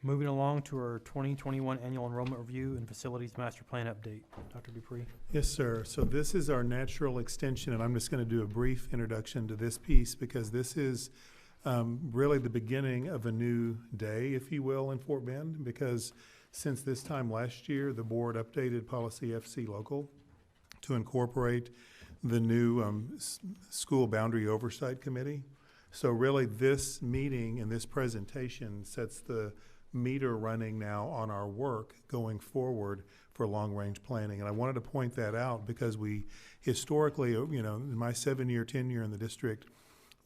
Moving along to our 2021 Annual Enrollment Review and Facilities Master Plan Update. Dr. Dupree. Yes, sir. So this is our natural extension, and I'm just going to do a brief introduction to this piece because this is really the beginning of a new day, if you will, in Fort Bend, because since this time last year, the board updated Policy FC Local to incorporate the new School Boundary Oversight Committee. So really this meeting and this presentation sets the meter running now on our work going forward for long-range planning. And I wanted to point that out because we historically, in my 7-year tenure in the district,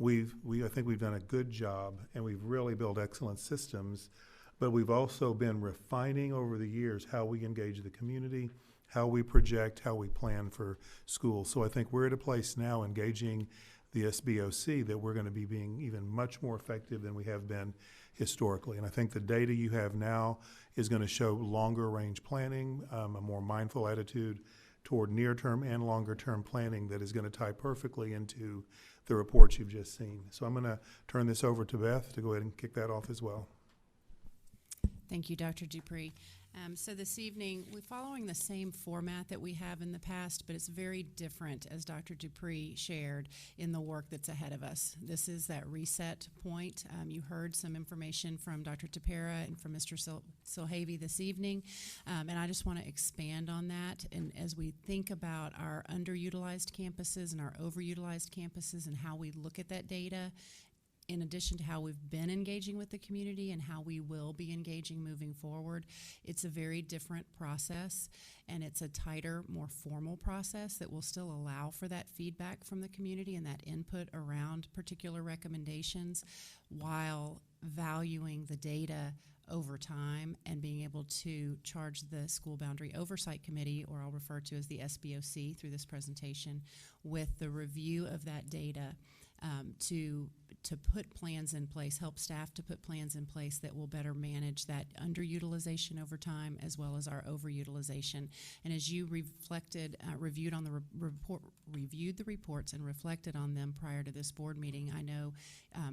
I think we've done a good job and we've really built excellent systems, but we've also been refining over the years how we engage the community, how we project, how we plan for schools. So I think we're at a place now engaging the SBOC that we're going to be being even much more effective than we have been historically. And I think the data you have now is going to show longer range planning, a more mindful attitude toward near-term and longer-term planning that is going to tie perfectly into the reports you've just seen. So I'm going to turn this over to Beth to go ahead and kick that off as well. Thank you, Dr. Dupree. So this evening, we're following the same format that we have in the past, but it's very different, as Dr. Dupree shared, in the work that's ahead of us. This is that reset point. You heard some information from Dr. Tapera and from Mr. Silhavy this evening, and I just want to expand on that. And as we think about our underutilized campuses and our overutilized campuses and how we look at that data, in addition to how we've been engaging with the community and how we will be engaging moving forward, it's a very different process, and it's a tighter, more formal process that will still allow for that feedback from the community and that input around particular recommendations while valuing the data over time and being able to charge the School Boundary Oversight Committee, or I'll refer to as the SBOC through this presentation, with the review of that data to put plans in place, help staff to put plans in place that will better manage that underutilization over time as well as our overutilization. And as you reviewed the reports and reflected on them prior to this board meeting, I know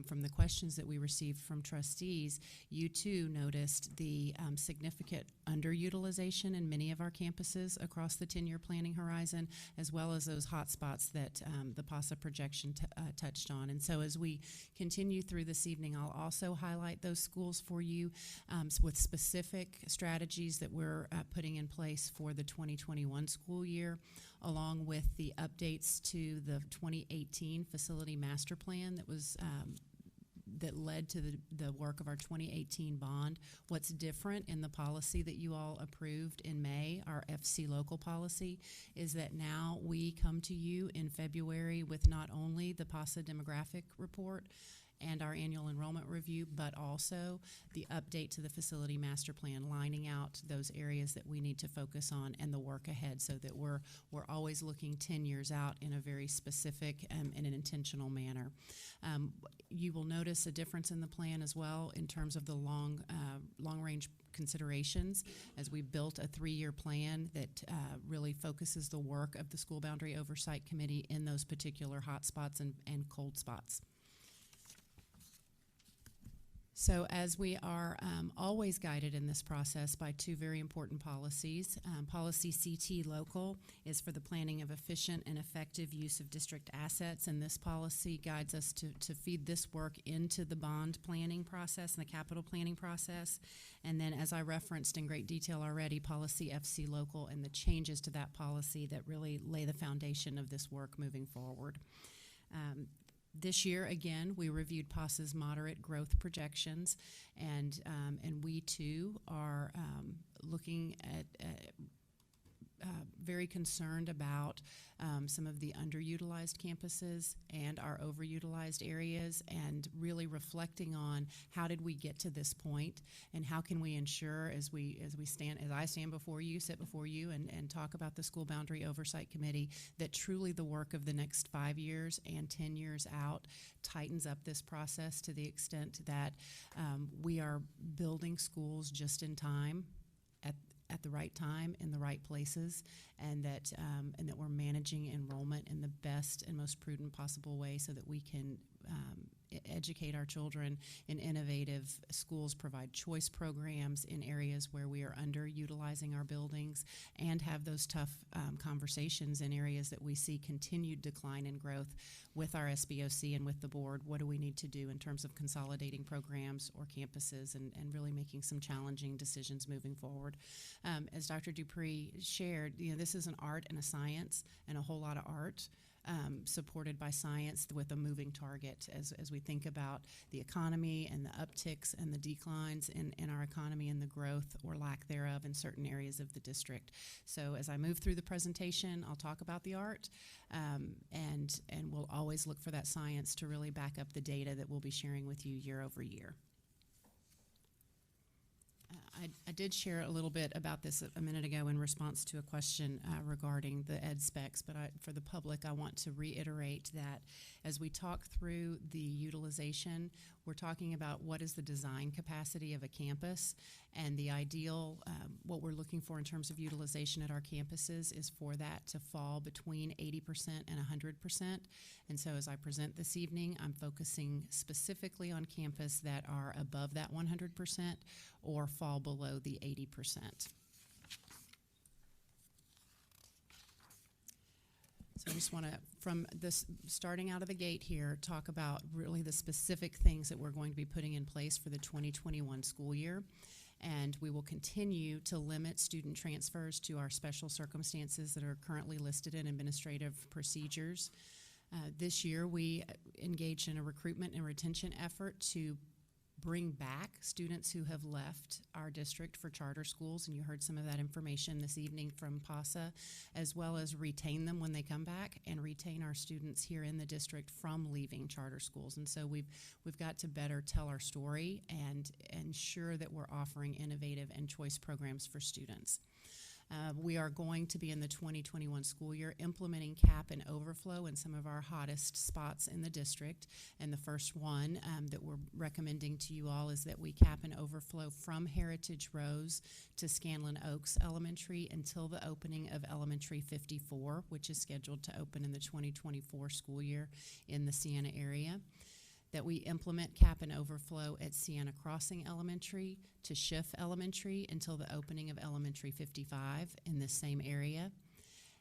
from the questions that we received from trustees, you too noticed the significant underutilization in many of our campuses across the 10-year planning horizon, as well as those hot spots that the PASA projection touched on. And so as we continue through this evening, I'll also highlight those schools for you with specific strategies that we're putting in place for the 2021 school year, along with the updates to the 2018 facility master plan that was that led to the work of our 2018 bond. What's different in the policy that you all approved in May, our FC local policy, is that now we come to you in February with not only the PASA demographic report and our annual enrollment review, but also the update to the facility master plan, lining out those areas that we need to focus on and the work ahead, so that we're always looking 10 years out in a very specific and an intentional manner. You will notice a difference in the plan as well in terms of the long-range considerations, as we built a 3-year plan that really focuses the work of the School Boundary Oversight Committee in those particular hot spots and cold spots. So as we are always guided in this process by two very important policies, policy CT local is for the planning of efficient and effective use of district assets, and this policy guides us to feed this work into the bond planning process and the capital planning process. And then, as I referenced in great detail already, policy FC local and the changes to that policy that really lay the foundation of this work moving forward. This year, again, we reviewed PASA's moderate growth projections, and we too are looking at very concerned about some of the underutilized campuses and our overutilized areas, and really reflecting on how did we get to this point, and how can we ensure as I stand before you, sit before you, and talk about the School Boundary Oversight Committee, that truly the work of the next 5 years and 10 years out tightens up this process to the extent that we are building schools just in time, at the right time, in the right places, and that we're managing enrollment in the best and most prudent possible way, so that we can educate our children in innovative schools, provide choice programs in areas where we are underutilizing our buildings, and have those tough conversations in areas that we see continued decline in growth with our SBOC and with the board. What do we need to do in terms of consolidating programs or campuses, and really making some challenging decisions moving forward? As Dr. Dupree shared, this is an art and a science, and a whole lot of art supported by science with a moving target as we think about the economy and the upticks and the declines in our economy and the growth or lack thereof in certain areas of the district. So as I move through the presentation, I'll talk about the art, and we'll always look for that science to really back up the data that we'll be sharing with you year over year. I did share a little bit about this a minute ago in response to a question regarding the ed specs, but for the public, I want to reiterate that as we talk through the utilization, we're talking about what is the design capacity of a campus, and the ideal, what we're looking for in terms of utilization at our campuses is for that to fall between 80% and 100%. And so as I present this evening, I'm focusing specifically on campus that are above that 100% or fall below the 80%. So I just want to, from this starting out of the gate here, talk about really the specific things that we're going to be putting in place for the 2021 school year. And we will continue to limit student transfers to our special circumstances that are currently listed in administrative procedures. This year, we engaged in a recruitment and retention effort to bring back students who have left our district for charter schools, and you heard some of that information this evening from PASA, as well as retain them when they come back and retain our students here in the district from leaving charter schools. And so we've got to better tell our story and ensure that we're offering innovative and choice programs for students. We are going to be in the 2021 school year implementing cap and overflow in some of our hottest spots in the district. And the first one that we're recommending to you all is that we cap and overflow from Heritage Rose to Scanlon Oaks Elementary until the opening of Elementary 54, which is scheduled to open in the 2024 school year in the Siena area. That we implement cap and overflow at Siena Crossing Elementary to Schiff Elementary until the opening of Elementary 55 in this same area,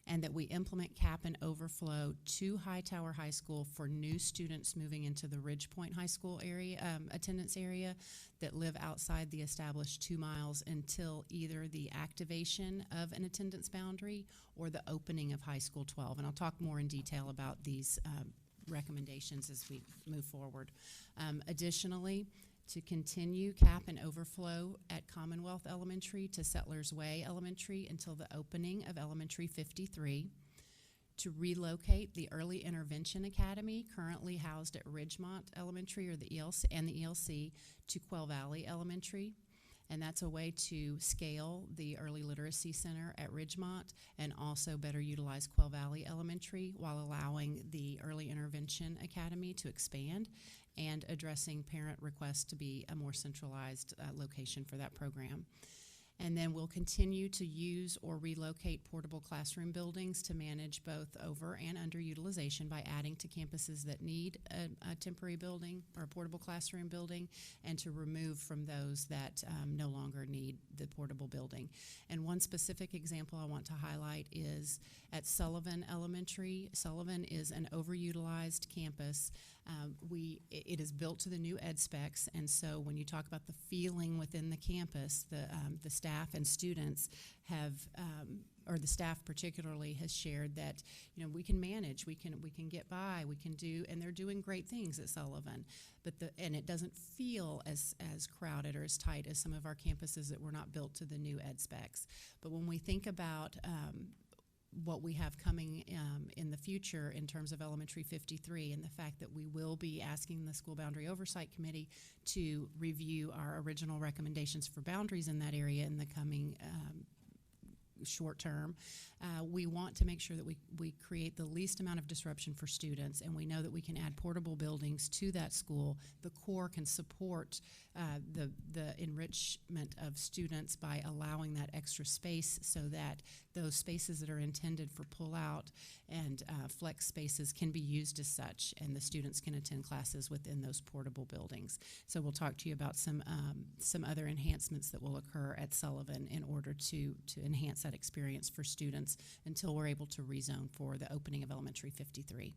and that we implement cap and overflow to Hightower High School for new students moving into the Ridgepoint High School area attendance area that live outside the established 2 miles until either the activation of an attendance boundary or the opening of High School 12. And I'll talk more in detail about these recommendations as we move forward. Additionally, to continue cap and overflow at Commonwealth Elementary to Settlers Way Elementary until the opening of Elementary 53, to relocate the Early Intervention Academy currently housed at Ridgemont Elementary or the ELC to Quail Valley Elementary. And that's a way to scale the Early Literacy Center at Ridgemont and also better utilize Quail Valley Elementary while allowing the Early Intervention Academy to expand and addressing parent requests to be a more centralized location for that program. And then we'll continue to use or relocate portable classroom buildings to manage both over and underutilization by adding to campuses that need a temporary building or a portable classroom building, and to remove from those that no longer need the portable building. And one specific example I want to highlight is at Sullivan Elementary. Sullivan is an overutilized campus. It is built to the new ed specs, and so when you talk about the feeling within the campus, the staff and students have, or the staff particularly has shared that we can manage, we can get by, we can do, and they're doing great things at Sullivan, and it doesn't feel as crowded or as tight as some of our campuses that were not built to the new ed specs. But when we think about what we have coming in the future in terms of Elementary 53 and the fact that we will be asking the School Boundary Oversight Committee to review our original recommendations for boundaries in that area in the coming short term. We want to make sure that we create the least amount of disruption for students, and we know that we can add portable buildings to that school. The core can support the enrichment of students by allowing that extra space so that those spaces that are intended for pull-out and flex spaces can be used as such, and the students can attend classes within those portable buildings. So we'll talk to you about some other enhancements that will occur at Sullivan in order to enhance that experience for students until we're able to rezone for the opening of Elementary 53.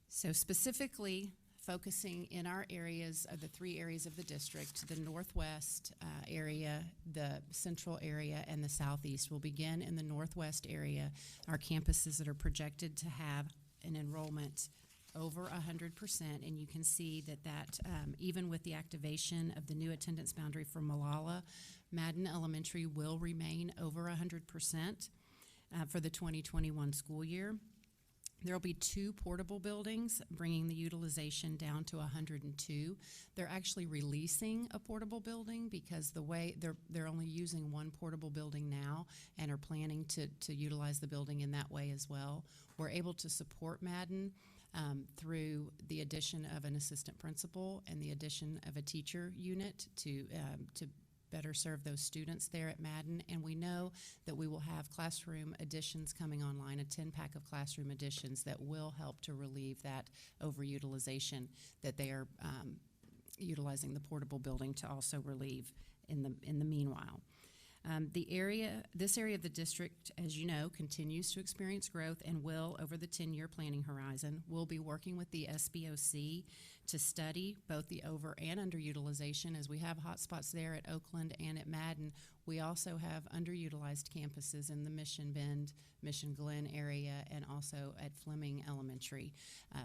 So specifically focusing in our areas of the 3 areas of the district, the northwest area, the central area, and the southeast. We'll begin in the northwest area, our campuses that are projected to have an enrollment over 100%, and you can see that even with the activation of the new attendance boundary for Malala, Madden Elementary will remain over 100% for the 2021 school year. There will be 2 portable buildings, bringing the utilization down to 102. They're actually releasing a portable building because the way they're only using 1 portable building now and are planning to utilize the building in that way as well. We're able to support Madden through the addition of an assistant principal and the addition of a teacher unit to better serve those students there at Madden. And we know that we will have classroom additions coming online, a 10-pack of classroom additions that will help to relieve that overutilization that they are utilizing the portable building to also relieve in the meanwhile. This area of the district, as you know, continues to experience growth and will over the 10-year planning horizon. We'll be working with the SBOC to study both the over and underutilization, as we have hotspots there at Oakland and at Madden. We also have underutilized campuses in the Mission Bend, Mission Glen area, and also at Fleming Elementary.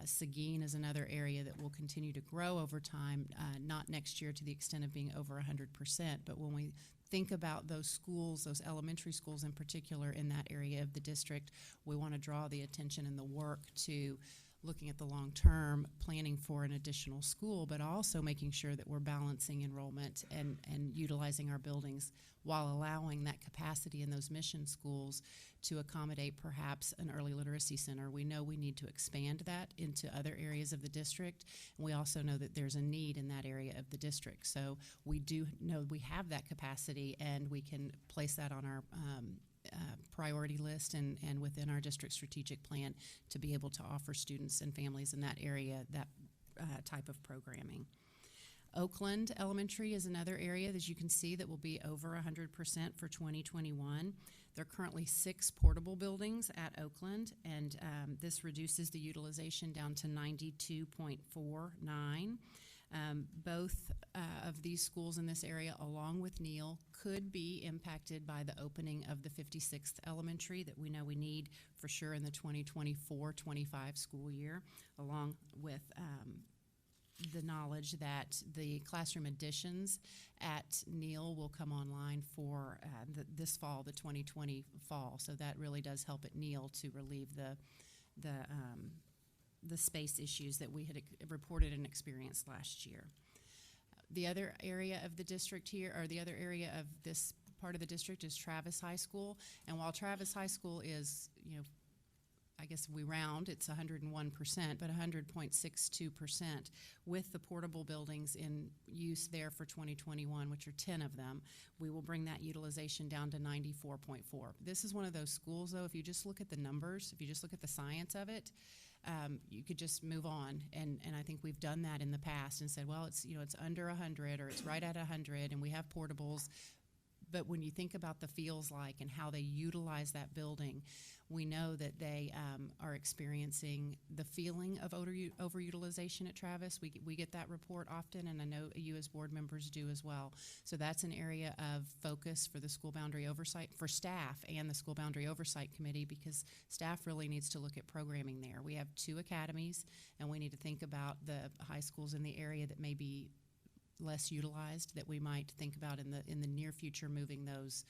Seguin is another area that will continue to grow over time, not next year to the extent of being over 100%, but when we think about those schools, those elementary schools in particular in that area of the district, we want to draw the attention and the work to looking at the long-term planning for an additional school, but also making sure that we're balancing enrollment and utilizing our buildings while allowing that capacity in those mission schools to accommodate perhaps an early literacy center. We know we need to expand that into other areas of the district, and we also know that there's a need in that area of the district. So we do know we have that capacity, and we can place that on our priority list and within our district strategic plan to be able to offer students and families in that area that type of programming. Oakland Elementary is another area, as you can see, that will be over 100% for 2021. There are currently 6 portable buildings at Oakland, and this reduces the utilization down to 92.49. Both of these schools in this area, along with Neal, could be impacted by the opening of the 56th Elementary that we know we need for sure in the 2024-25 school year, along with the knowledge that the classroom additions at Neal will come online for this fall, the 2020 fall. So that really does help at Neal to relieve the space issues that we had reported and experienced last year. The other area of the district here, or the other area of this part of the district, is Travis High School. And while Travis High School is, I guess if we round, it's 101%, but 100.62% with the portable buildings in use there for 2021, which are 10 of them, we will bring that utilization down to 94.4. This is one of those schools, though, if you just look at the numbers, if you just look at the science of it, you could just move on, and I think we've done that in the past and said, well, it's under 100 or it's right at 100, and we have portables. But when you think about the feels like and how they utilize that building, we know that they are experiencing the feeling of overutilization at Travis. We get that report often, and I know you as board members do as well. So that's an area of focus for the school boundary oversight, for staff and the school boundary oversight committee, because staff really needs to look at programming there. We have 2 academies, and we need to think about the high schools in the area that may be less utilized, that we might think about in the near future moving those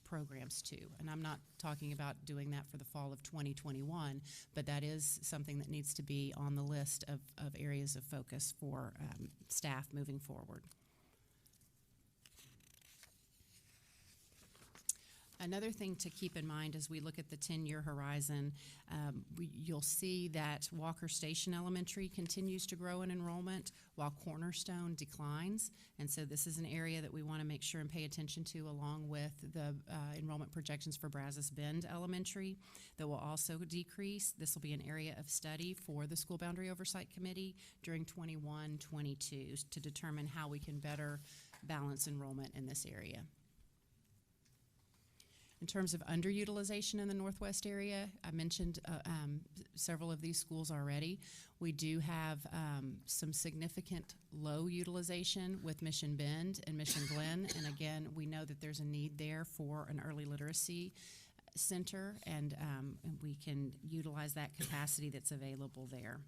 programs to. And I'm not talking about doing that for the fall of 2021, but that is something that needs to be on the list of areas of focus for staff moving forward. Another thing to keep in mind as we look at the 10-year horizon, you'll see that Walker Station Elementary continues to grow in enrollment while Cornerstone declines. And so this is an area that we want to make sure and pay attention to, along with the enrollment projections for Brazos Bend Elementary that will also decrease. This will be an area of study for the School Boundary Oversight Committee during 21-22 to determine how we can better balance enrollment in this area. In terms of underutilization in the Northwest area, I mentioned several of these schools already. We do have some significant low utilization with Mission Bend and Mission Glen, and again, we know that there's a need there for an early literacy center, and we can utilize that capacity that's available there.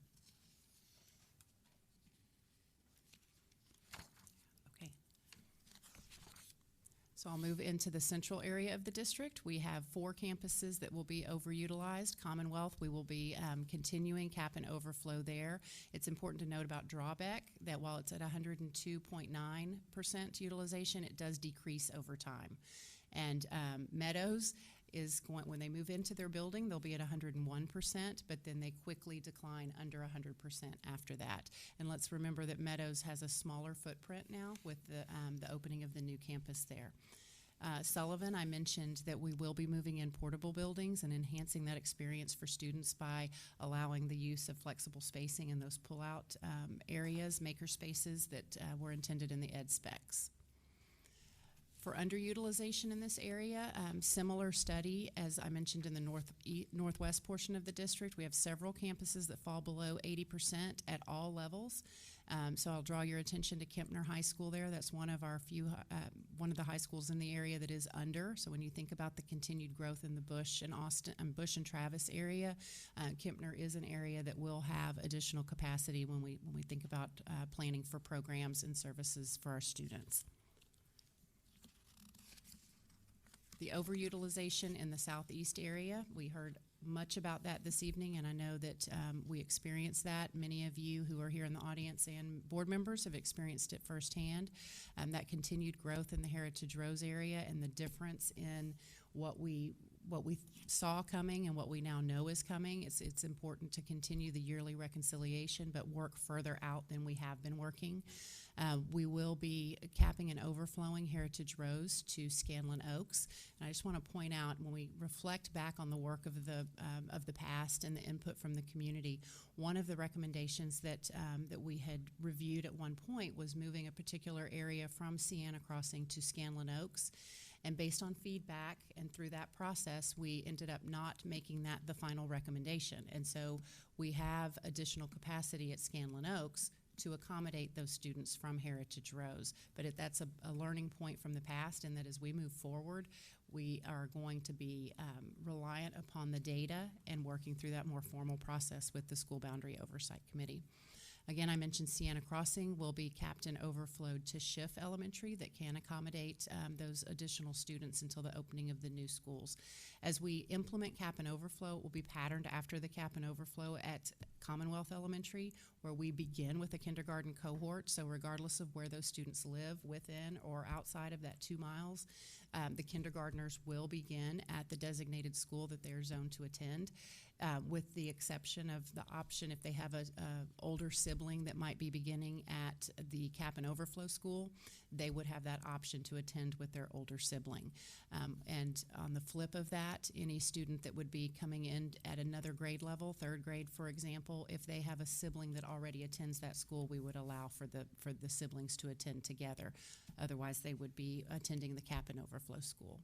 So I'll move into the central area of the district. We have 4 campuses that will be overutilized. Commonwealth, we will be continuing cap and overflow there. It's important to note about Drawback that while it's at 102.9% utilization, it does decrease over time. And Meadows is going, when they move into their building, they'll be at 101%, but then they quickly decline under 100% after that. And let's remember that Meadows has a smaller footprint now with the opening of the new campus there. Sullivan, I mentioned that we will be moving in portable buildings and enhancing that experience for students by allowing the use of flexible spacing in those pull-out areas, maker spaces that were intended in the ed specs. For underutilization in this area, similar study as I mentioned in the northwest portion of the district. We have several campuses that fall below 80% at all levels. So I'll draw your attention to Kempner High School there. That's one of our one of the high schools in the area that is under. So when you think about the continued growth in the Bush and Bush and Travis area, Kempner is an area that will have additional capacity when we think about planning for programs and services for our students. The overutilization in the southeast area, we heard much about that this evening, and I know that we experienced that. Many of you who are here in the audience and board members have experienced it firsthand. That continued growth in the Heritage Rose area and the difference in what we saw coming and what we now know is coming. It's important to continue the yearly reconciliation, but work further out than we have been working. We will be capping and overflowing Heritage Rose to Scanlon Oaks. And I just want to point out, when we reflect back on the work of the past and the input from the community, one of the recommendations that we had reviewed at one point was moving a particular area from Sienna Crossing to Scanlon Oaks. And based on feedback and through that process, we ended up not making that the final recommendation. And so we have additional capacity at Scanlon Oaks to accommodate those students from Heritage Rose. But that's a learning point from the past, and that as we move forward, we are going to be reliant upon the data and working through that more formal process with the School Boundary Oversight Committee. Again, I mentioned Sienna Crossing will be capped and overflowed to Schiff Elementary that can accommodate those additional students until the opening of the new schools. As we implement cap and overflow, it will be patterned after the cap and overflow at Commonwealth Elementary, where we begin with a kindergarten cohort. So regardless of where those students live, within or outside of that 2 miles, the kindergartners will begin at the designated school that they're zoned to attend. With the exception of the option if they have a older sibling that might be beginning at the cap and overflow school, they would have that option to attend with their older sibling. And on the flip of that, any student that would be coming in at another grade level, 3rd grade for example, if they have a sibling that already attends that school, we would allow for the siblings to attend together. Otherwise, they would be attending the cap and overflow school.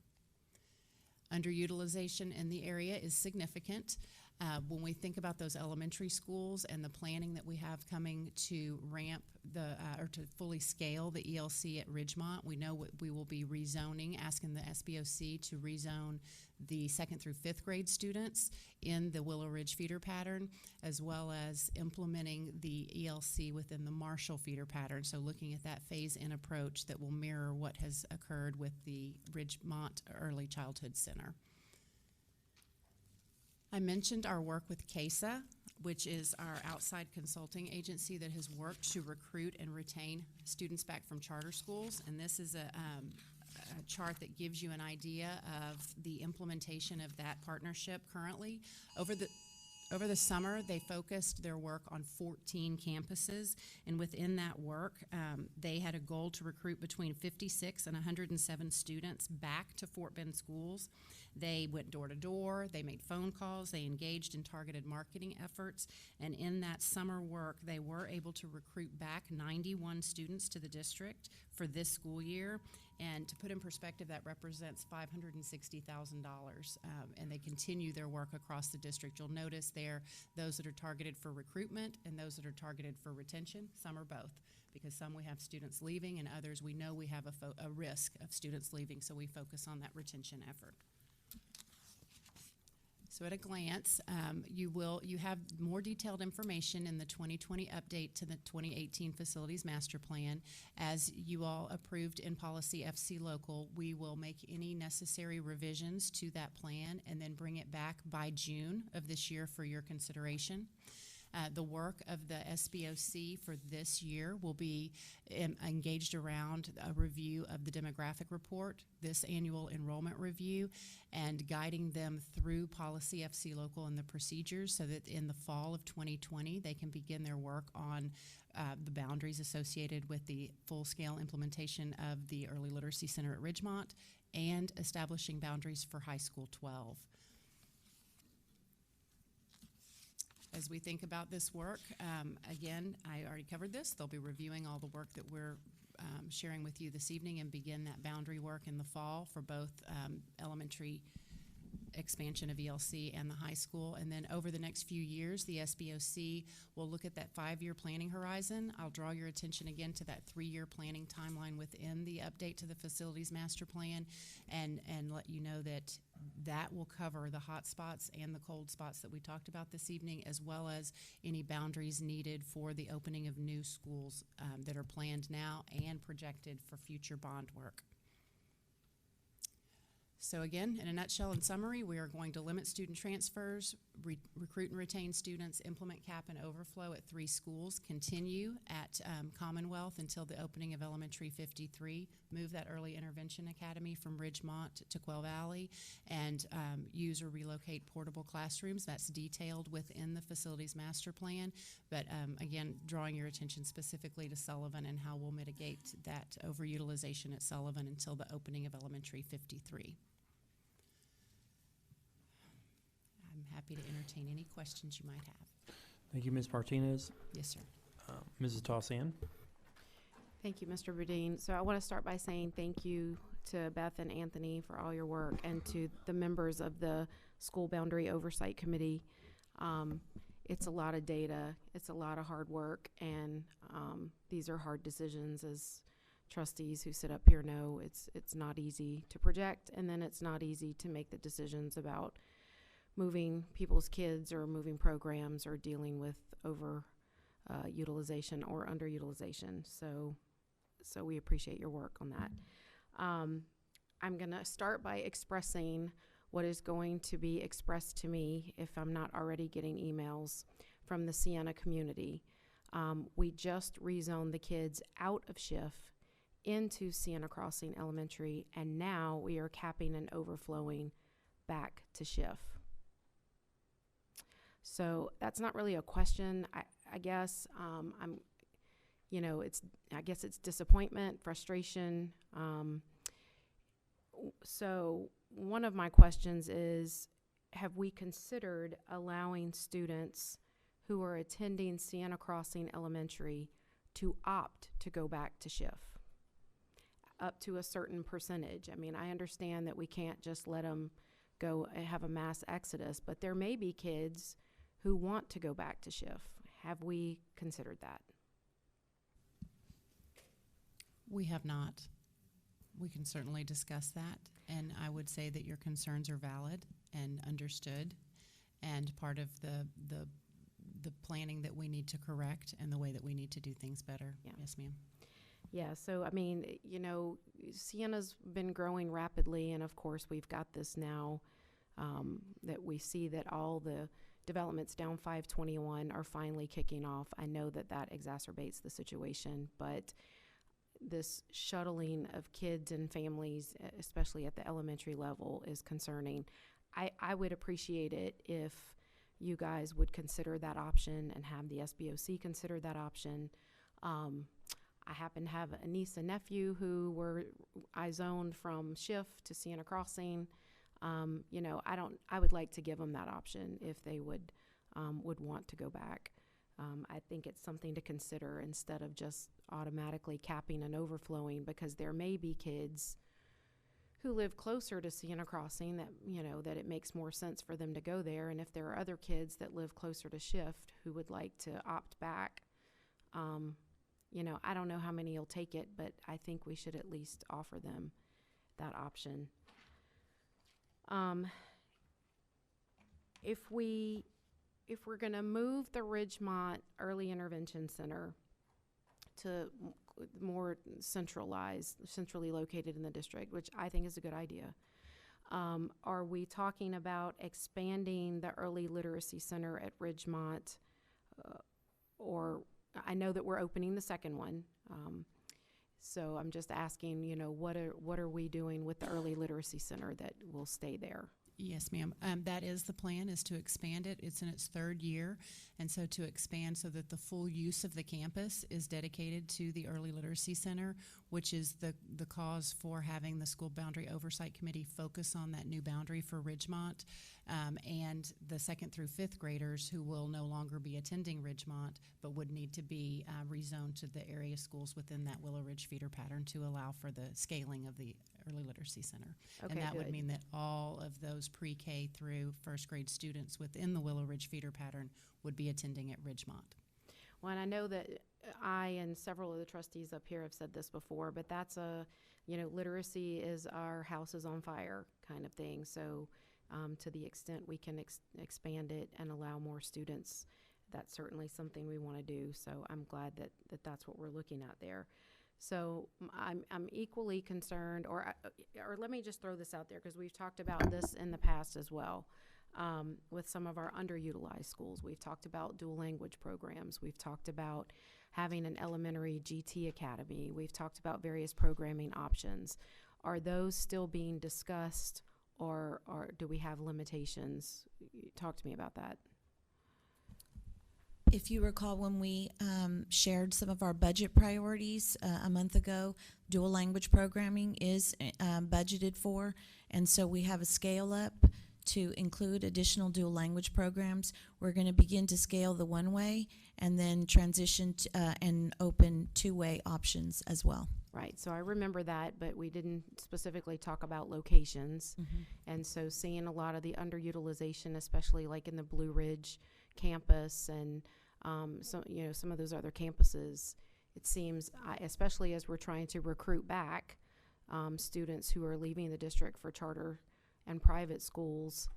Underutilization in the area is significant. When we think about those elementary schools and the planning that we have coming to ramp or to fully scale the ELC at Ridgemont, we know we will be rezoning, asking the SBOC to rezone the 2nd through 5th grade students in the Willow Ridge feeder pattern, as well as implementing the ELC within the Marshall feeder pattern. So looking at that phase-in approach that will mirror what has occurred with the Ridgemont Early Childhood Center. I mentioned our work with CASA, which is our outside consulting agency that has worked to recruit and retain students back from charter schools. And this is a chart that gives you an idea of the implementation of that partnership currently. Over the summer, they focused their work on 14 campuses, and within that work, they had a goal to recruit between 56 and 107 students back to Fort Bend schools. They went door to door, they made phone calls, they engaged in targeted marketing efforts, and in that summer work, they were able to recruit back 91 students to the district for this school year. And to put in perspective, that represents $560,000, and they continue their work across the district. You'll notice there those that are targeted for recruitment and those that are targeted for retention. Some are both, because some we have students leaving, and others we know we have a risk of students leaving, so we focus on that retention effort. So at a glance, you have more detailed information in the 2020 update to the 2018 Facilities Master Plan. As you all approved in Policy FC Local, we will make any necessary revisions to that plan and then bring it back by June of this year for your consideration. The work of the SBOC for this year will be engaged around a review of the demographic report, this annual enrollment review, and guiding them through Policy FC Local and the procedures so that in the fall of 2020 they can begin their work on the boundaries associated with the full-scale implementation of the Early Literacy Center at Ridgemont and establishing boundaries for High School 12. As we think about this work, again, I already covered this. They'll be reviewing all the work that we're sharing with you this evening and begin that boundary work in the fall for both elementary expansion of ELC and the high school. And then over the next few years, the SBOC will look at that 5-year planning horizon. I'll draw your attention again to that 3-year planning timeline within the update to the Facilities Master Plan and let you know that that will cover the hot spots and the cold spots that we talked about this evening, as well as any boundaries needed for the opening of new schools that are planned now and projected for future bond work. So again, in a nutshell and summary, we are going to limit student transfers, recruit and retain students, implement cap and overflow at 3 schools, continue at Commonwealth until the opening of Elementary 53, move that Early Intervention Academy from Ridgemont to Quail Valley, and use or relocate portable classrooms. That's detailed within the Facilities Master Plan, but again, drawing your attention specifically to Sullivan and how we'll mitigate that overutilization at Sullivan until the opening of Elementary 53. I'm happy to entertain any questions you might have. Thank you, Ms. Martinez. Yes, sir. Mrs. Tossian. Thank you, Mr. Boudin. So I want to start by saying thank you to Beth and Anthony for all your work and to the members of the School Boundary Oversight Committee. It's a lot of data, it's a lot of hard work, and these are hard decisions. As trustees who sit up here know, it's not easy to project, and then it's not easy to make the decisions about moving people's kids or moving programs or dealing with over utilization or underutilization. So we appreciate your work on that. I'm going to start by expressing what is going to be expressed to me if I'm not already getting emails from the Sienna community. We just rezoned the kids out of Schiff into Sienna Crossing Elementary, and now we are capping and overflowing back to Schiff. So that's not really a question. I guess I guess it's disappointment, frustration. So one of my questions is, have we considered allowing students who are attending Sienna Crossing Elementary to opt to go back to Schiff up to a certain percentage? I mean, I understand that we can't just let them go and have a mass exodus, but there may be kids who want to go back to Schiff. Have we considered that? We have not. We can certainly discuss that, and I would say that your concerns are valid and understood, and part of the planning that we need to correct and the way that we need to do things better. Yeah. Yes, ma'am. Yeah, so I mean, Sienna's been growing rapidly, and of course we've got this now that we see that all the developments down 521 are finally kicking off. I know that exacerbates the situation, but this shuttling of kids and families, especially at the elementary level, is concerning. I would appreciate it if you guys would consider that option and have the SBOC consider that option. I happen to have a niece and nephew who I zoned from Shift to Sienna Crossing. You know, I would like to give them that option if they would want to go back. I think it's something to consider instead of just automatically capping and overflowing, because there may be kids who live closer to Sienna Crossing that, you know, that it makes more sense for them to go there. And if there are other kids that live closer to Shift who would like to opt back, you know, I don't know how many will take it, but I think we should at least offer them that option. If we're going to move the Ridgemont Early Intervention Center to more centrally located in the district, which I think is a good idea, are we talking about expanding the Early Literacy Center at Ridgemont, or I know that we're opening the second one, so I'm just asking, you know, what are we doing with the Early Literacy Center that will stay there? Yes, ma'am. That is the plan, is to expand it. It's in its third year, and so to expand so that the full use of the campus is dedicated to the Early Literacy Center, which is the cause for having the School Boundary Oversight Committee focus on that new boundary for Ridgemont, and the 2nd through 5th graders who will no longer be attending Ridgemont but would need to be rezoned to the area schools within that Willow Ridge feeder pattern to allow for the scaling of the Early Literacy Center. Okay, and that good. would mean that all of those pre-K through 1st grade students within the Willow Ridge feeder pattern would be attending at Ridgemont. Well, and I know that I and several of the trustees up here have said this before, but that's you know, literacy is our house is on fire kind of thing. So to the extent we can expand it and allow more students, that's certainly something we want to do. So I'm glad that that's what we're looking at there. So I'm equally concerned, or let me just throw this out there, because we've talked about this in the past as well. With some of our underutilized schools, we've talked about dual language programs. We've talked about having an elementary GT academy. We've talked about various programming options. Are those still being discussed, or do we have limitations? Talk to me about that. If you recall, when we shared some of our budget priorities a month ago, dual language programming is budgeted for, and so we have a scale up to include additional dual language programs. We're going to begin to scale the one-way and then transition to, and open two-way options as well. Right, so I remember that, but we didn't specifically talk about locations. And so seeing a lot of the underutilization, especially like in the Blue Ridge campus and you know, some of those other campuses, it seems, especially as we're trying to recruit back students who are leaving the district for charter and private schools,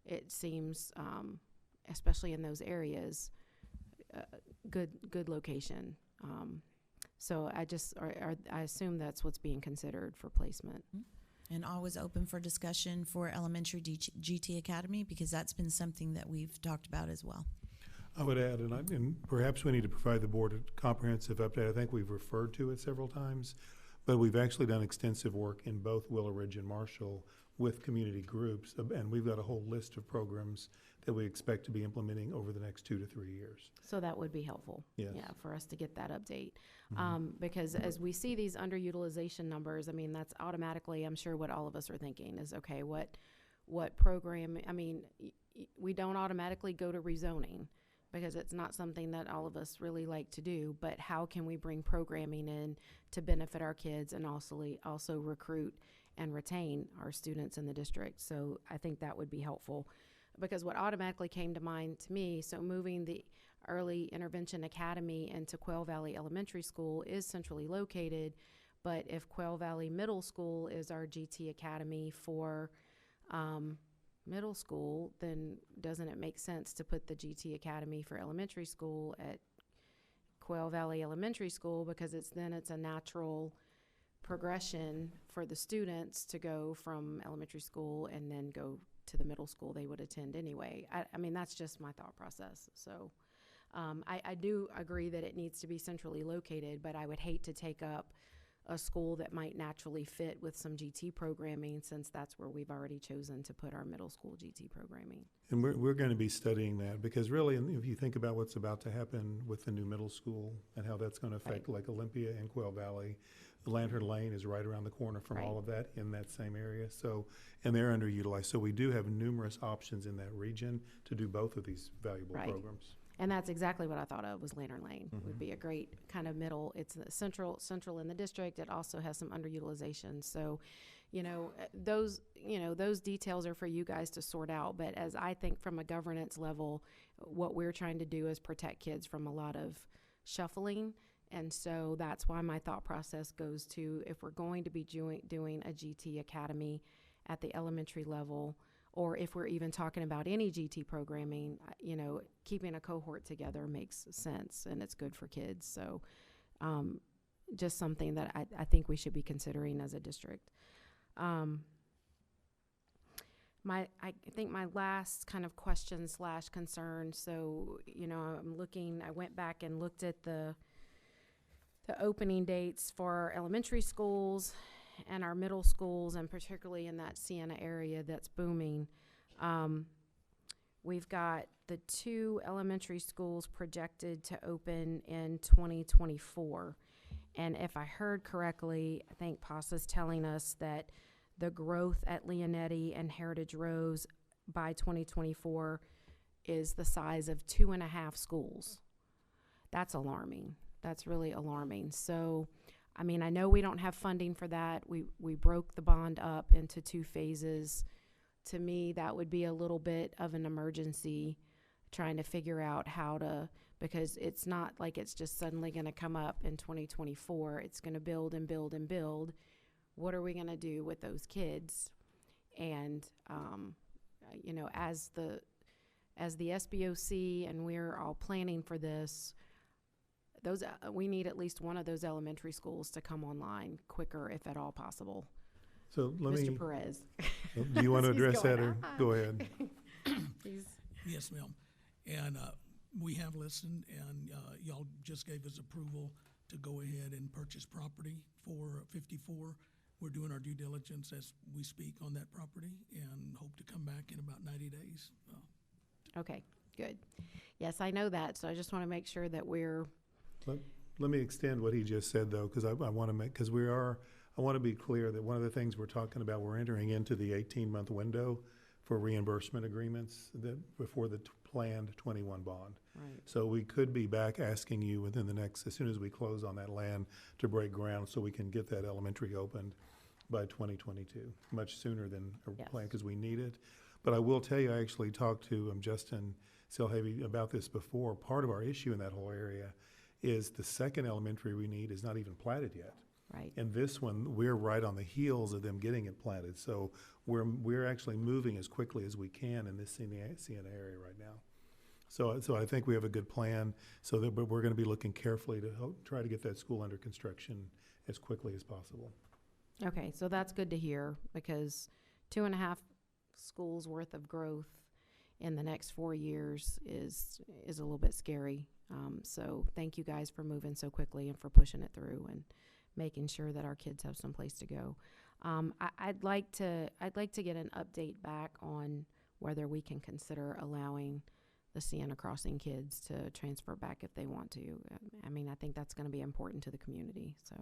it seems, especially in those areas, good location. So I assume that's what's being considered for placement. And always open for discussion for elementary GT Academy, because that's been something that we've talked about as well. I would add, and perhaps we need to provide the board a comprehensive update. I think we've referred to it several times, but we've actually done extensive work in both Willow Ridge and Marshall with community groups, and we've got a whole list of programs that we expect to be implementing over the next 2 to 3 years. So that would be helpful, Yes. yeah, for us to get that update. Because as we see these underutilization numbers, I mean, that's automatically, I'm sure what all of us are thinking is, okay, what program, I mean, we don't automatically go to rezoning, because it's not something that all of us really like to do, but how can we bring programming in to benefit our kids and also recruit and retain our students in the district? So I think that would be helpful, because what automatically came to mind to me, so moving the Early Intervention Academy into Quail Valley Elementary School is centrally located, but if Quail Valley Middle School is our GT Academy for middle school, then doesn't it make sense to put the GT Academy for elementary school at Quail Valley Elementary School, because it's a natural progression for the students to go from elementary school and then go to the middle school they would attend anyway. I mean, that's just my thought process. So I do agree that it needs to be centrally located, but I would hate to take up a school that might naturally fit with some GT programming, since that's where we've already chosen to put our middle school GT programming. And we're going to be studying that, because really, if you think about what's about to happen with the new middle school and how that's going to affect like Olympia and Quail Valley, Lantern Lane is right around the corner from all of that in that same area. So, and they're underutilized. So we do have numerous options in that region to do both of these valuable programs. And that's exactly what I thought of, was Lantern Lane would be a great kind of middle. It's central in the district. It also has some underutilization. So, those details are for you guys to sort out. But as I think from a governance level, what we're trying to do is protect kids from a lot of shuffling. And so that's why my thought process goes to, if we're going to be doing a GT Academy at the elementary level, or if we're even talking about any GT programming, keeping a cohort together makes sense, and it's good for kids. So just something that I think we should be considering as a district. I think my last kind of question / concern, so, I went back and looked at the opening dates for our elementary schools and our middle schools, and particularly in that Sienna area that's booming. We've got the 2 elementary schools projected to open in 2024. And if I heard correctly, I think PASA's telling us that the growth at Leonetti and Heritage Rose by 2024 is the size of 2.5 schools. That's alarming. That's really alarming. So, I know we don't have funding for that. We broke the bond up into 2 phases. To me, that would be a little bit of an emergency, trying to figure out how to, because it's not like it's just suddenly going to come up in 2024. It's going to build and build and build. What are we going to do with those kids? And, as the SBOC, and we're all planning for this, we need at least one of those elementary schools to come online quicker, if at all possible. So Mr. Perez. Do you want to address that, going, or go ahead? Please. Yes, ma'am. And we have listened, and y'all just gave us approval to go ahead and purchase property for 54. We're doing our due diligence as we speak on that property, and hope to come back in about 90 days. Okay, good. Yes, I know that, so I just want to make sure that we're... Let me extend what he just said, though, because I want to I want to be clear that one of the things we're talking about, we're entering into the 18-month window for reimbursement agreements before the planned 21 bond. Right. So we could be back asking you within the next, as soon as we close on that land, to break ground so we can get that elementary opened by 2022, much sooner than planned, because we need it. But I will tell you, I actually talked to Justin Silhavy about this before. Part of our issue in that whole area is the second elementary we need is not even platted yet. Right. And this one, we're right on the heels of them getting it planted. So we're actually moving as quickly as we can in this Sienna area right now. So I think we have a good plan. But we're going to be looking carefully to try to get that school under construction as quickly as possible. Okay, so that's good to hear, because 2.5 schools worth of growth in the next 4 years is a little bit scary. So thank you guys for moving so quickly and for pushing it through and making sure that our kids have some place to go. I'd like to get an update back on whether we can consider allowing the Sienna Crossing kids to transfer back if they want to. I think that's going to be important to the community. So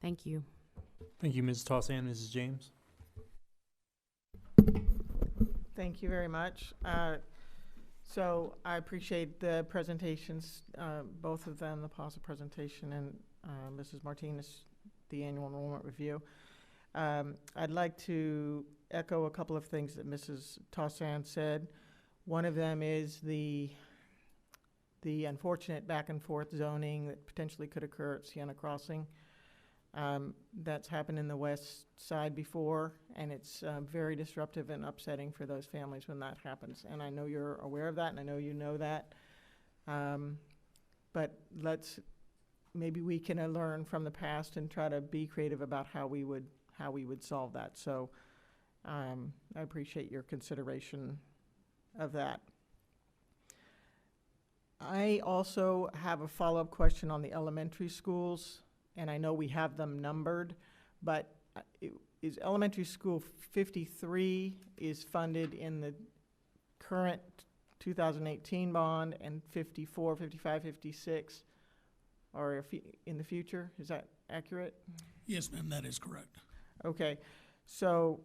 thank you. Thank you, Mrs. Tossan. Mrs. James? Thank you very much. So I appreciate the presentations, both of them, the PASA presentation and Mrs. Martinez, the annual enrollment review. I'd like to echo a couple of things that Mrs. Tossan said. One of them is the unfortunate back and forth zoning that potentially could occur at Sienna Crossing. That's happened in the west side before, and it's very disruptive and upsetting for those families when that happens. And I know you're aware of that, and I know you know that. But maybe we can learn from the past and try to be creative about how we would solve that. So I appreciate your consideration of that. I also have a follow-up question on the elementary schools. and I know we have them numbered, but is elementary school 53 is funded in the current 2018 bond, and 54, 55, 56 are in the future? Is that accurate? Yes, ma'am, that is correct. Okay, so,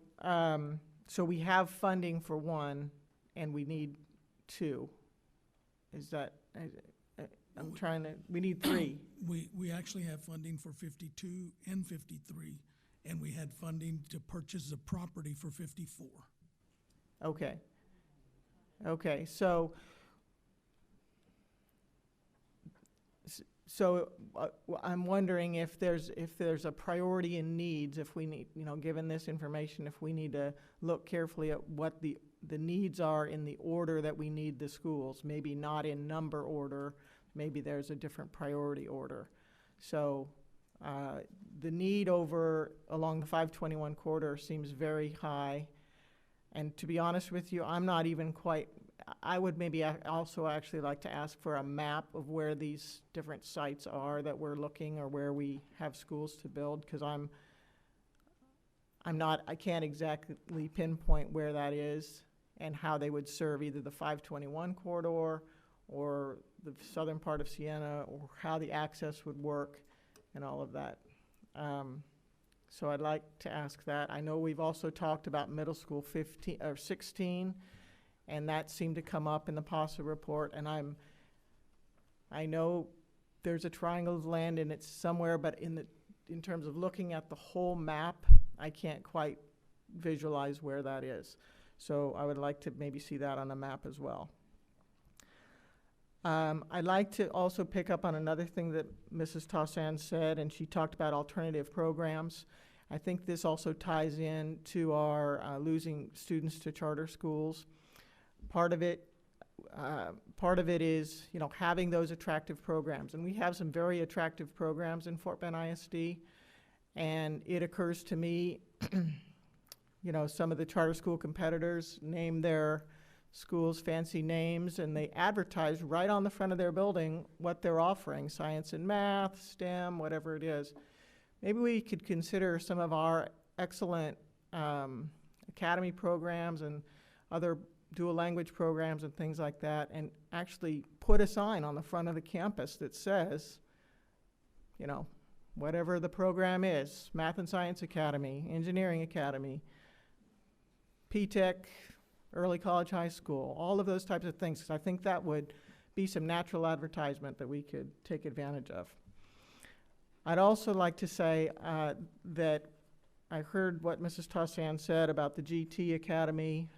so we have funding for one, and we need two. Is that, I'm trying to, we need three. We actually have funding for 52 and 53, and we had funding to purchase the property for 54. Okay. Okay, so, I'm wondering if there's a priority in needs, if we need, you know, given this information, if we need to look carefully at what the needs are in the order that we need the schools, maybe not in number order, maybe there's a different priority order. So, the need along the 521 corridor seems very high. And to be honest with you, I'm not even quite, I would maybe also actually like to ask for a map of where these different sites are that we're looking, or where we have schools to build, because I can't exactly pinpoint where that is and how they would serve either the 521 corridor or the southern part of Siena, or how the access would work and all of that. So I'd like to ask that. I know we've also talked about middle school 15 or 16, and that seemed to come up in the PASA report. And I know there's a triangle of land and it's somewhere, but in terms of looking at the whole map, I can't quite visualize where that is. So I would like to maybe see that on a map as well. I'd like to also pick up on another thing that Mrs. Tossan said, and she talked about alternative programs. I think this also ties in to our losing students to charter schools. Part of it is, you know, having those attractive programs, and we have some very attractive programs in Fort Bend ISD. And it occurs to me, you know, some of the charter school competitors name their schools fancy names, and they advertise right on the front of their building what they're offering, science and math, STEM, whatever it is. Maybe we could consider some of our excellent academy programs and other dual language programs and things like that, and actually put a sign on the front of the campus that says, you know, whatever the program is, Math and Science Academy, Engineering Academy, P-Tech, early college, high school, all of those types of things, because I think that would be some natural advertisement that we could take advantage of. I'd also like to say that I heard what Mrs. Tossan said about the GT Academy,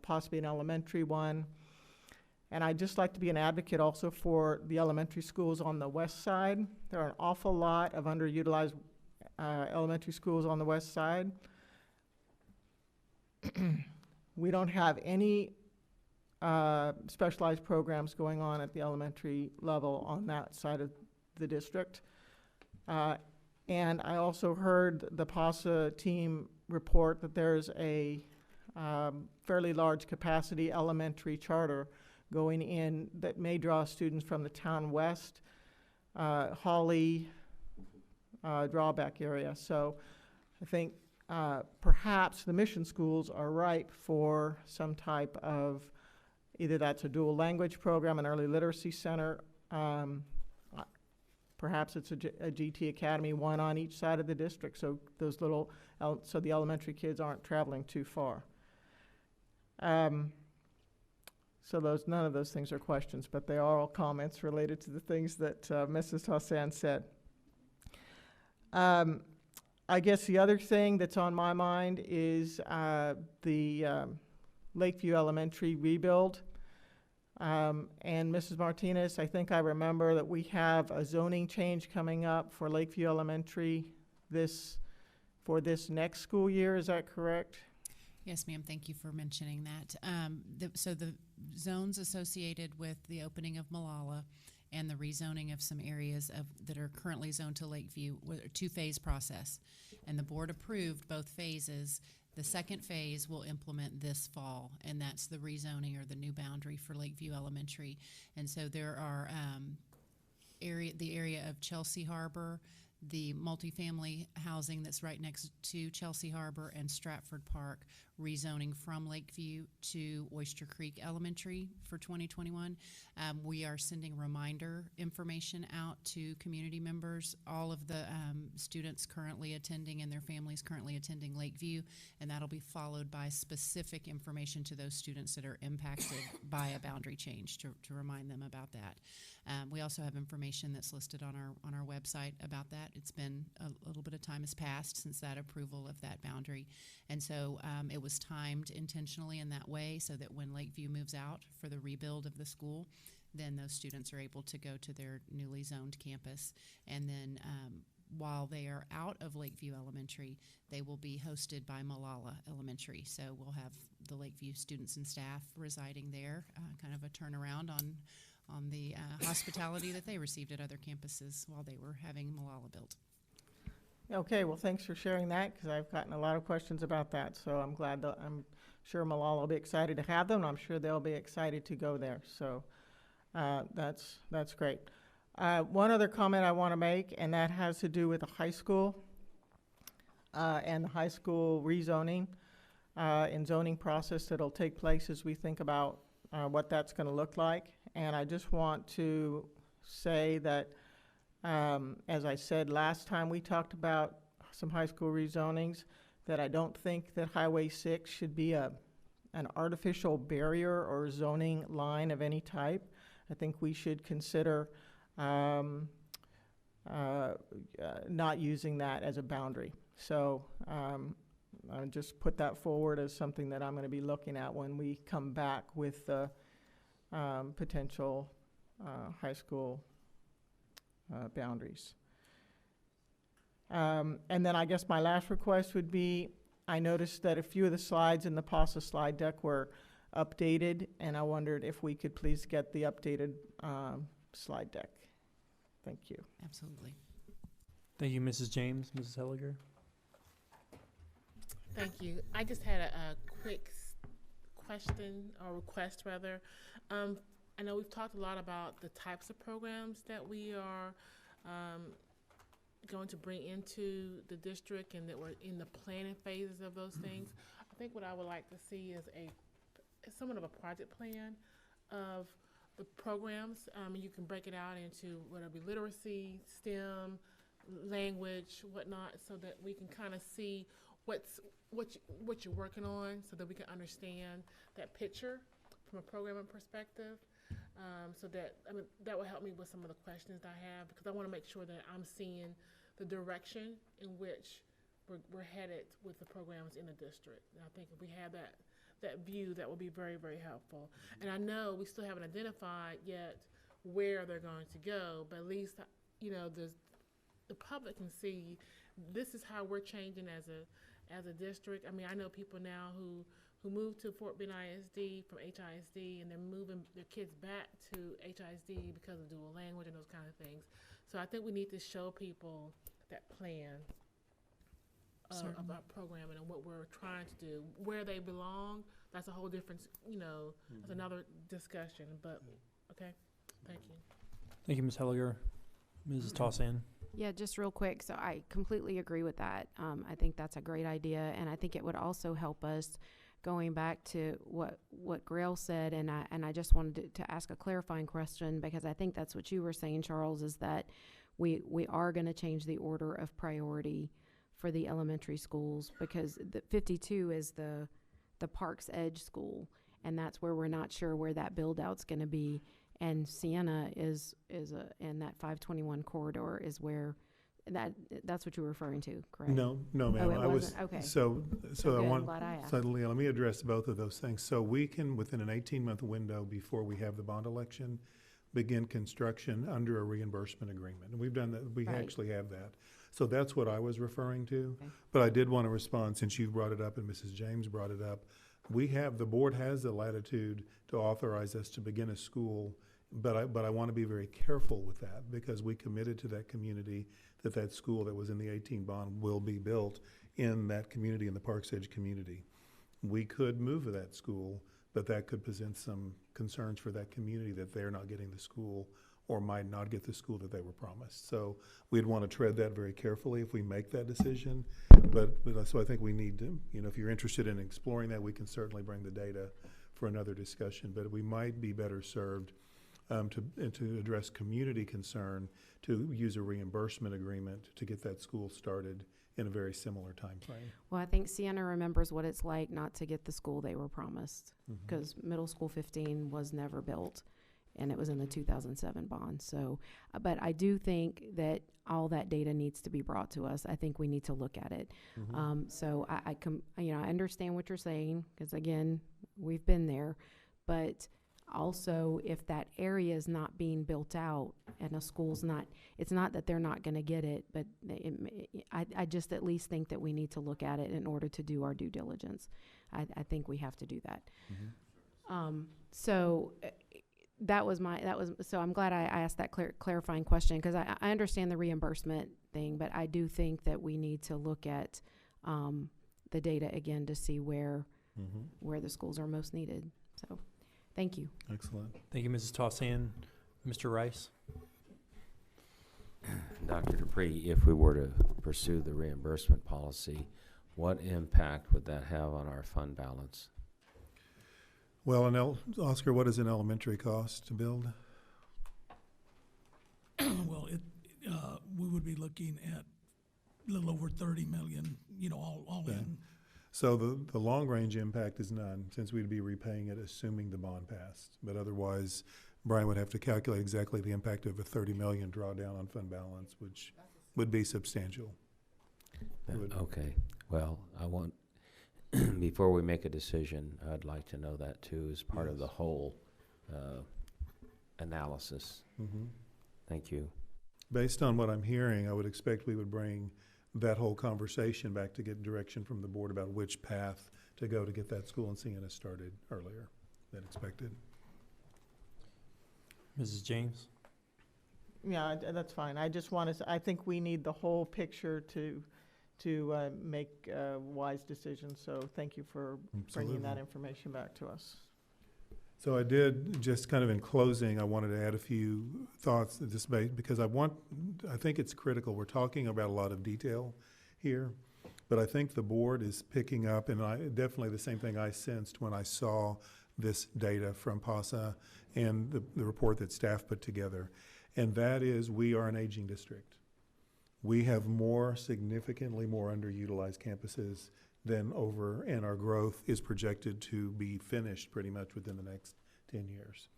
possibly an elementary one, and I'd just like to be an advocate also for the elementary schools on the west side. There are an awful lot of underutilized elementary schools on the west side. We don't have any specialized programs going on at the elementary level on that side of the district. And I also heard the PASA team report that there's a fairly large capacity elementary charter going in that may draw students from the town west, Hawley, Drawback area. So I think perhaps the mission schools are ripe for some type of, either that's a dual language program, an early literacy center, perhaps it's a GT Academy, one on each side of the district, so those little, so the elementary kids aren't traveling too far. So none of those things are questions, but they are all comments related to the things that Mrs. Tossan said. I guess the other thing that's on my mind is the Lakeview Elementary rebuild. And Mrs. Martinez, I think I remember that we have a zoning change coming up for Lakeview Elementary for this next school year. Is that correct? Yes, ma'am. Thank you for mentioning that. So the zones associated with the opening of Malala and the rezoning of some areas that are currently zoned to Lakeview were a two-phase process. And the board approved both phases. The second phase will implement this fall, and that's the rezoning or the new boundary for Lakeview Elementary. And so there are the area of Chelsea Harbor, the multifamily housing that's right next to Chelsea Harbor and Stratford Park rezoning from Lakeview to Oyster Creek Elementary for 2021. We are sending reminder information out to community members, all of the students currently attending and their families currently attending Lakeview, and that'll be followed by specific information to those students that are impacted by a boundary change to remind them about that. We also have information that's listed on our website about that. It's been a little bit of time has passed since that approval of that boundary, and so it was timed intentionally in that way so that when Lakeview moves out for the rebuild of the school, then those students are able to go to their newly zoned campus. And then while they are out of Lakeview Elementary, they will be hosted by Malala Elementary. So we'll have the Lakeview students and staff residing there, kind of a turnaround on the hospitality that they received at other campuses while they were having Malala built. Okay, well, thanks for sharing that, because I've gotten a lot of questions about that, so I'm glad that, I'm sure Malala will be excited to have them, and I'm sure they'll be excited to go there, so that's great. One other comment I want to make, and that has to do with the high school and the high school rezoning and zoning process that'll take place as we think about what that's going to look like. And I just want to say that, as I said last time we talked about some high school rezonings, that I don't think that Highway 6 should be an artificial barrier or zoning line of any type. I think we should consider not using that as a boundary. So I'll just put that forward as something that I'm going to be looking at when we come back with the potential high school boundaries. And then I guess my last request would be, I noticed that a few of the slides in the PASA slide deck were updated, and I wondered if we could please get the updated slide deck. Thank you. Absolutely. Thank you, Mrs. James. Mrs. Helliger? Thank you. I just had a quick question, or request rather. I know we've talked a lot about the types of programs that we are going to bring into the district, and that we're in the planning phases of those things. I think what I would like to see is somewhat of a project plan of the programs. You can break it out into whether it be literacy, STEM, language, whatnot, so that we can kind of see what you're working on, so that we can understand that picture from a programming perspective. So that, that will help me with some of the questions that I have, because I want to make sure that I'm seeing the direction in which we're headed with the programs in the district. And I think if we have that view, that will be very, very helpful. And I know we still haven't identified yet where they're going to go, but at least, the public can see this is how we're changing as a district. I know people now who moved to Fort Bend ISD from HISD, and they're moving their kids back to HISD because of dual language and those kind of things. So I think we need to show people that plan about programming and what we're trying to do. Where they belong, that's a whole different, that's another discussion, but, okay, thank you. Thank you, Ms. Helliger. Mrs. Tossan? Yeah, just real quick. So I completely agree with that. I think that's a great idea, and I think it would also help us, going back to what Grail said, and I just wanted to ask a clarifying question, because I think that's what you were saying, Charles, is that we are going to change the order of priority for the elementary schools, because the 52 is the Parks Edge school, and that's where we're not sure where that build out's going to be. And Sienna is in that 521 corridor is where that's what you were referring to, correct? No, ma'am. Oh, it I was wasn't? Okay. So Good, I I'm want. glad I asked. So let me address both of those things. So we can, within an 18-month window before we have the bond election, begin construction under a reimbursement agreement. And we've done that. We Right. actually have that. So that's what I was referring to. Okay. But I did want to respond, since you brought it up and Mrs. James brought it up. The board has the latitude to authorize us to begin a school, but I want to be very careful with that, because we committed to that community that school that was in the 18 bond will be built in that community, in the Parks Edge community. We could move to that school, but that could present some concerns for that community, that they're not getting the school or might not get the school that they were promised. So we'd want to tread that very carefully if we make that decision. But so I think we need to, if you're interested in exploring that, we can certainly bring the data for another discussion. But we might be better served to address community concern, to use a reimbursement agreement to get that school started in a very similar time frame. Well, I think Sienna remembers what it's like not to get the school they were promised, because middle school 15 was never built, and it was in the 2007 bond. So, but I do think that all that data needs to be brought to us. I think we need to look at it. So I understand what you're saying, because again, we've been there, but also if that area is not being built out and a school's not, it's not that they're not going to get it, but I just at least think that we need to look at it in order to do our due diligence. I think we have to do that. So so I'm glad I asked that clarifying question, because I understand the reimbursement thing, but I do think that we need to look at the data again to see where the schools are most needed. So thank you. Excellent. Thank you, Mrs. Towson. Mr. Rice? Dr. Dupree, if we were to pursue the reimbursement policy, what impact would that have on our fund balance? Well, Oscar, what does an elementary cost to build? Well, we would be looking at a little over 30 million, all Okay. in. So the long-range impact is none, since we'd be repaying it assuming the bond passed. But otherwise, Brian would have to calculate exactly the impact of a 30 million drawdown on fund balance, which would be substantial. Okay. Well, I want, before we make a decision, I'd like to know that too as part of the whole analysis. Thank you. Based on what I'm hearing, I would expect we would bring that whole conversation back to get direction from the board about which path to go to get that school in Sienna started earlier than expected. Mrs. James? Yeah, that's fine. I just want to, I think we need the whole picture to make wise decisions. So thank you for bringing that information back to us. So I did, just kind of in closing, I wanted to add a few thoughts to this debate, because I think it's critical. We're talking about a lot of detail here, but I think the board is picking up, and definitely the same thing I sensed when I saw this data from PASA and the report that staff put together, and that is we are an aging district. We have significantly more underutilized campuses than and our growth is projected to be finished pretty much within the next 10 years.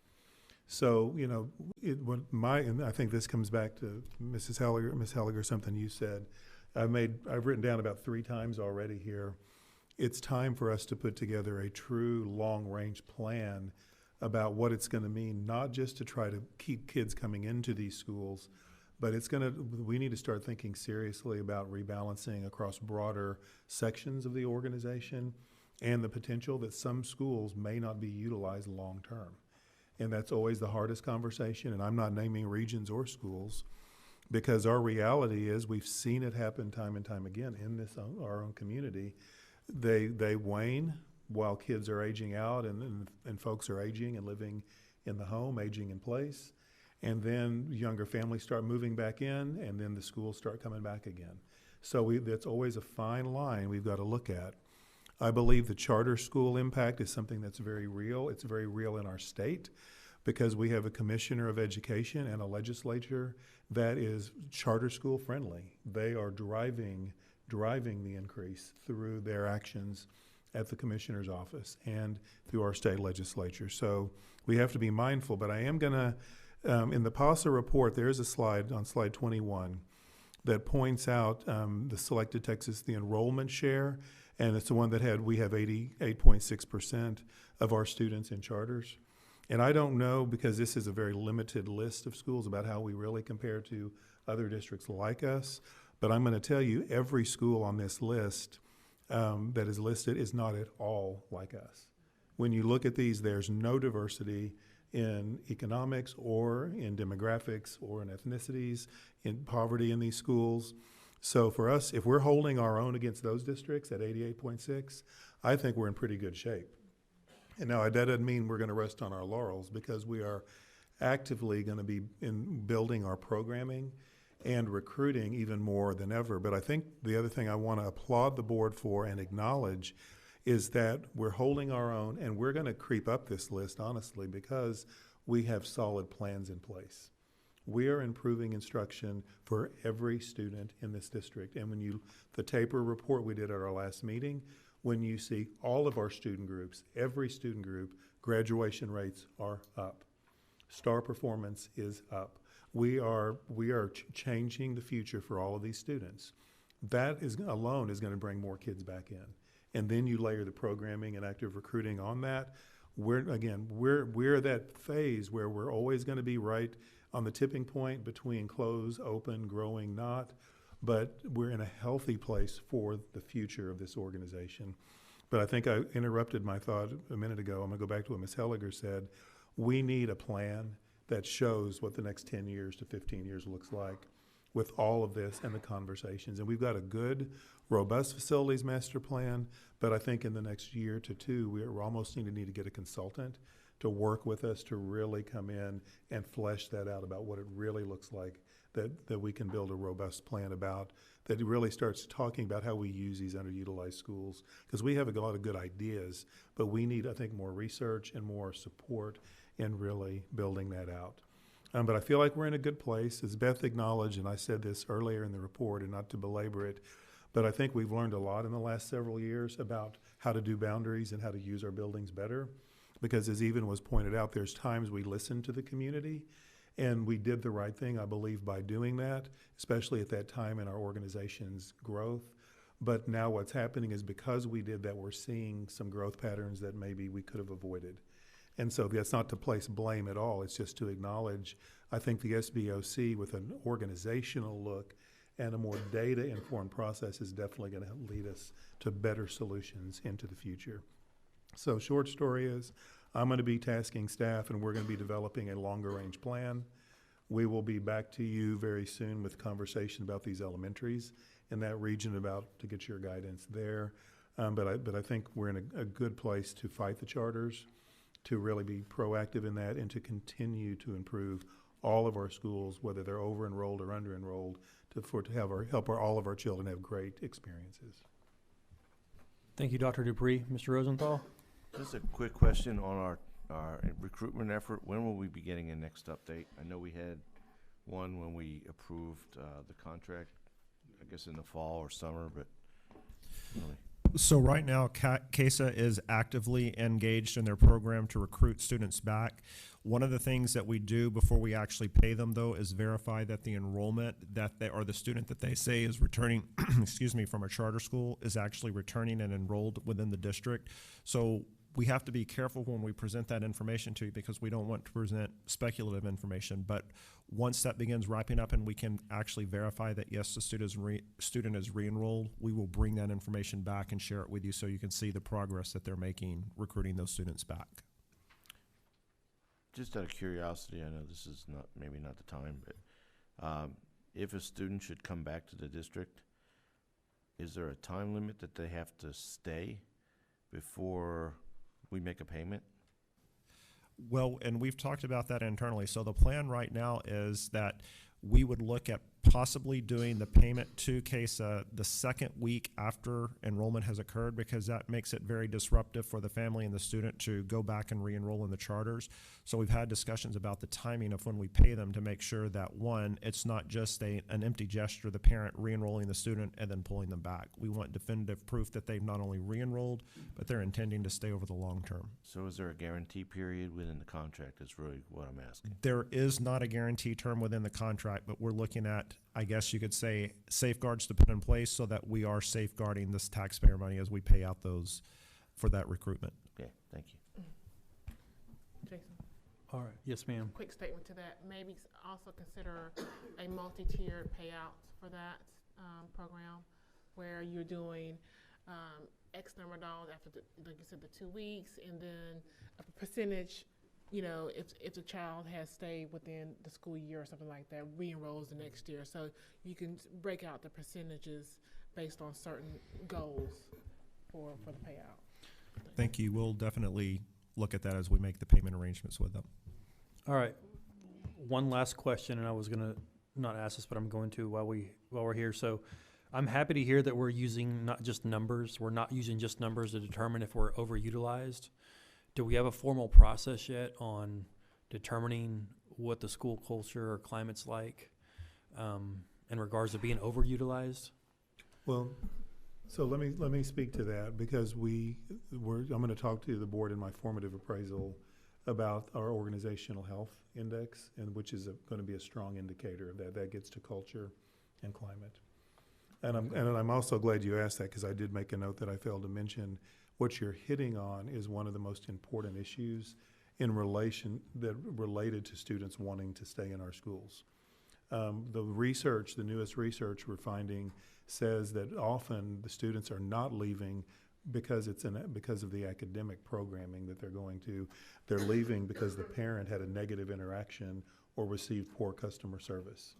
So, and I think this comes back to Ms. Helliger, something you said. I've written down about 3 times already here. It's time for us to put together a true long-range plan about what it's going to mean, not just to try to keep kids coming into these schools, but we need to start thinking seriously about rebalancing across broader sections of the organization, and the potential that some schools may not be utilized long-term. And that's always the hardest conversation, and I'm not naming regions or schools, because our reality is we've seen it happen time and time again in our own community. They wane while kids are aging out and folks are aging and living in the home, aging in place. And then younger families start moving back in, and then the schools start coming back again. So that's always a fine line we've got to look at. I believe the charter school impact is something that's very real. It's very real in our state, because we have a commissioner of education and a legislature that is charter school friendly. They are driving the increase through their actions at the commissioner's office and through our state legislature. So we have to be mindful, but I am going to, in the PASA report, there is a slide on slide 21 that points out the selected Texas, the enrollment share, and it's the one that we have 88.6% of our students in charters. And I don't know, because this is a very limited list of schools, about how we really compare to other districts like us, but I'm going to tell you every school on this list that is listed is not at all like us. When you look at these, there's no diversity in economics or in demographics or in ethnicities, in poverty in these schools. So for us, if we're holding our own against those districts at 88.6, I think we're in pretty good shape. And now that doesn't mean we're going to rest on our laurels, because we are actively going to be in building our programming and recruiting even more than ever. But I think the other thing I want to applaud the board for and acknowledge is that we're holding our own, and we're going to creep up this list, honestly, because we have solid plans in place. We are improving instruction for every student in this district. And when the TAPER report we did at our last meeting, when you see all of our student groups, every student group, graduation rates are up. STAR performance is up. We are changing the future for all of these students. That alone is going to bring more kids back in. And then you layer the programming and active recruiting on that. We're that phase where we're always going to be right on the tipping point between close, open, growing, not. But we're in a healthy place for the future of this organization. But I think I interrupted my thought a minute ago. I'm going to go back to what Ms. Helliger said. We need a plan that shows what the next 10 years to 15 years looks like with all of this and the conversations. And we've got a good, robust facilities master plan, but I think in the next year to two, we're almost need to get a consultant to work with us to really come in and flesh that out about what it really looks like, that we can build a robust plan about, that really starts talking about how we use these underutilized schools. Because we have a lot of good ideas, but we need, I think, more research and more support in really building that out. But I feel like we're in a good place. As Beth acknowledged, and I said this earlier in the report, and not to belabor it, but I think we've learned a lot in the last several years about how to do boundaries and how to use our buildings better. Because as even was pointed out, there's times we listen to the community, and we did the right thing, I believe, by doing that, especially at that time in our organization's growth. But now what's happening is because we did that, we're seeing some growth patterns that maybe we could have avoided. And so that's not to place blame at all. It's just to acknowledge, I think the SBOC with an organizational look and a more data-informed process is definitely going to lead us to better solutions into the future. So short story is, I'm going to be tasking staff, and we're going to be developing a longer-range plan. We will be back to you very soon with conversation about these elementaries in that region, about to get your guidance there. But I think we're in a good place to fight the charters, to really be proactive in that, and to continue to improve all of our schools, whether they're over-enrolled or under-enrolled, to help all of our children have great experiences. Thank you, Dr. Dupree. Mr. Rosenthal? Just a quick question on our recruitment effort. When will we be getting a next update? I know we had one when we approved the contract, I guess in the fall or summer, but really. So right now, CASA is actively engaged in their program to recruit students back. One of the things that we do before we actually pay them, though, is verify that the enrollment that they, or the student that they say is returning, excuse me, from a charter school is actually returning and enrolled within the district. So we have to be careful when we present that information to you, because we don't want to present speculative information. But once that begins wrapping up and we can actually verify that, yes, the student is re-enrolled, we will bring that information back and share it with you so you can see the progress that they're making recruiting those students back. Just out of curiosity, I know this is maybe not the time, but if a student should come back to the district, is there a time limit that they have to stay before we make a payment? Well, and we've talked about that internally. So the plan right now is that we would look at possibly doing the payment to CASA the second week after enrollment has occurred, because that makes it very disruptive for the family and the student to go back and re-enroll in the charters. So we've had discussions about the timing of when we pay them to make sure that, one, it's not just an empty gesture, the parent re-enrolling the student and then pulling them back. We want definitive proof that they've not only re-enrolled, but they're intending to stay over the long term. So is there a guarantee period within the contract? That's really what I'm asking. There is not a guarantee term within the contract, but we're looking at, I guess you could say, safeguards to put in place so that we are safeguarding this taxpayer money as we pay out those for that recruitment. Okay, thank you. Jason, All right. Yes, ma'am. quick statement to that. Maybe also consider a multi-tiered payout for that program, where you're doing X number of dollars after, like you said, the 2 weeks, and then a percentage. You know, if the child has stayed within the school year or something like that, re-enrolls the next year. So you can break out the percentages based on certain goals for the payout. Thank you. We'll definitely look at that as we make the payment arrangements with them. All right. one last question, and I was gonna not ask this, but I'm going to while we're here. So I'm happy to hear that we're using not just numbers. We're not using just numbers to determine if we're overutilized. Do we have a formal process yet on determining what the school culture or climate's like in regards to being overutilized? Well, so let me speak to that because I'm going to talk to the board in my formative appraisal about our organizational health index, and which is going to be a strong indicator of that. That gets to culture and climate. And I'm also glad you asked that because I did make a note that I failed to mention. What you're hitting on is one of the most important issues related to students wanting to stay in our schools. The newest research we're finding says that often the students are not leaving because of the academic programming that they're going to. They're leaving because the parent had a negative interaction or received poor customer service.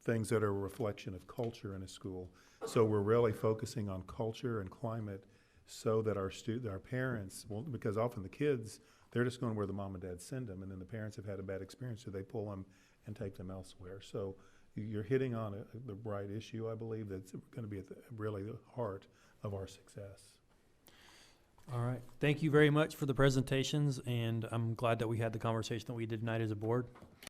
Things that are a reflection of culture in a school. So we're really focusing on culture and climate so that our parents won't, because often the kids, they're just going where the mom and dad send them, and then the parents have had a bad experience, so they pull them and take them elsewhere. So you're hitting on the right issue, I believe, that's going to be at really the heart of our success. All right. Thank you very much for the presentations, and I'm glad that we had the conversation that we did tonight as a board.